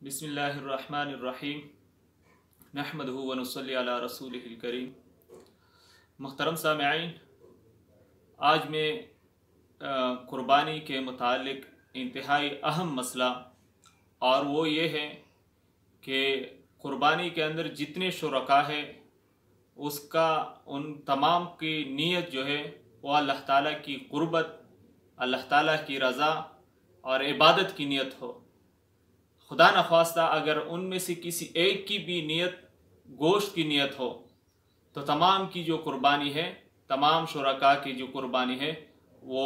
बिस्मिल्लाहिर्रहमानिर्रहीम नहमदुहु व नुसल्ली अला रसूलिहिल करीम। मुहतरम सामईन, आज मैं कुर्बानी के मुतालिक इंतहाई अहम मसला और वो ये है कि कुर्बानी के अंदर जितने शुरका है उसका उन तमाम की नीयत जो है वो अल्लाह ताला की कुर्बत, अल्लाह ताला की रज़ा और इबादत की नीयत हो। खुदा न ख्वास्ता अगर उनमें से किसी एक की भी नीयत गोश्त की नीयत हो तो तमाम की जो कुर्बानी है, तमाम शुरका की जो कुर्बानी है वो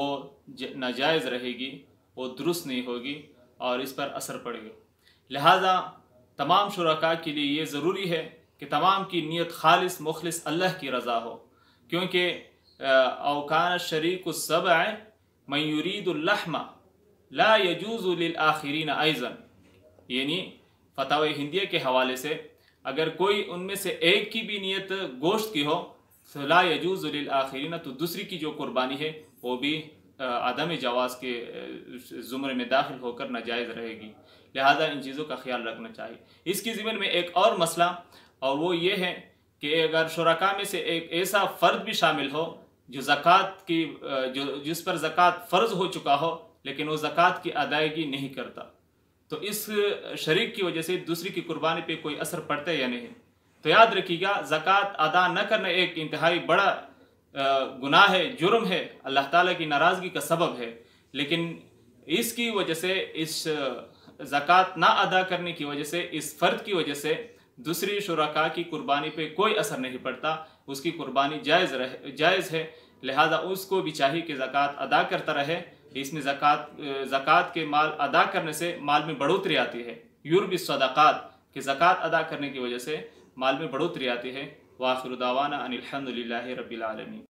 नाजायज़ रहेगी, वो दुरुस्त नहीं होगी और इस पर असर पड़ेगा। लिहाजा तमाम शुरका के लिए ये ज़रूरी है कि तमाम की नीयत खालिस मुखलिस अल्लाह की रज़ा हो, क्योंकि औकान शरीक सबअ मन युरीदुल लहमा ला यजूज़ु लिल आखिरीन अयज़न, यानी फतवा हिंदिया के हवाले से अगर कोई उनमें से एक की भी नीयत गोश्त की हो तो ला यजूज़ु लिल आखिरीन, तो दूसरी की जो कुर्बानी है वो भी आदम जवाज़ के ज़ुमरे में दाखिल होकर नाजायज़ रहेगी। लिहाजा इन चीज़ों का ख्याल रखना चाहिए। इसकी ज़िम्न में एक और मसला और वो ये है कि अगर शुरका में से एक ऐसा फ़र्द भी शामिल हो जो ज़कात की जिस पर ज़कात फ़र्ज़ हो चुका हो लेकिन वो ज़कात की अदायगी नहीं करता, तो इस शरीक की वजह से दूसरी की कुर्बानी पे कोई असर पड़ता है या नहीं। तो याद रखिएगा, ज़कात अदा न करना एक इंतहाई बड़ा गुनाह है, जुर्म है, अल्लाह ताला की नाराज़गी का सबब है, लेकिन इसकी वजह से, इस ज़कात ना अदा करने की वजह से, इस फ़र्द की वजह से दूसरी शुरका की कुर्बानी पे कोई असर नहीं पड़ता, उसकी कुर्बानी जायज़ है। लिहाजा उसको भी चाहिए कि ज़कात अदा करता रहे। इसमें ज़कात के माल अदा करने से माल में बढ़ोतरी आती है, युर्बि सदक़ात, कि ज़कात अदा करने की वजह से माल में बढ़ोतरी आती है। व आखिरु दावाना अनिल हम्दुलिल्लाहि रब्बिल आलमीन।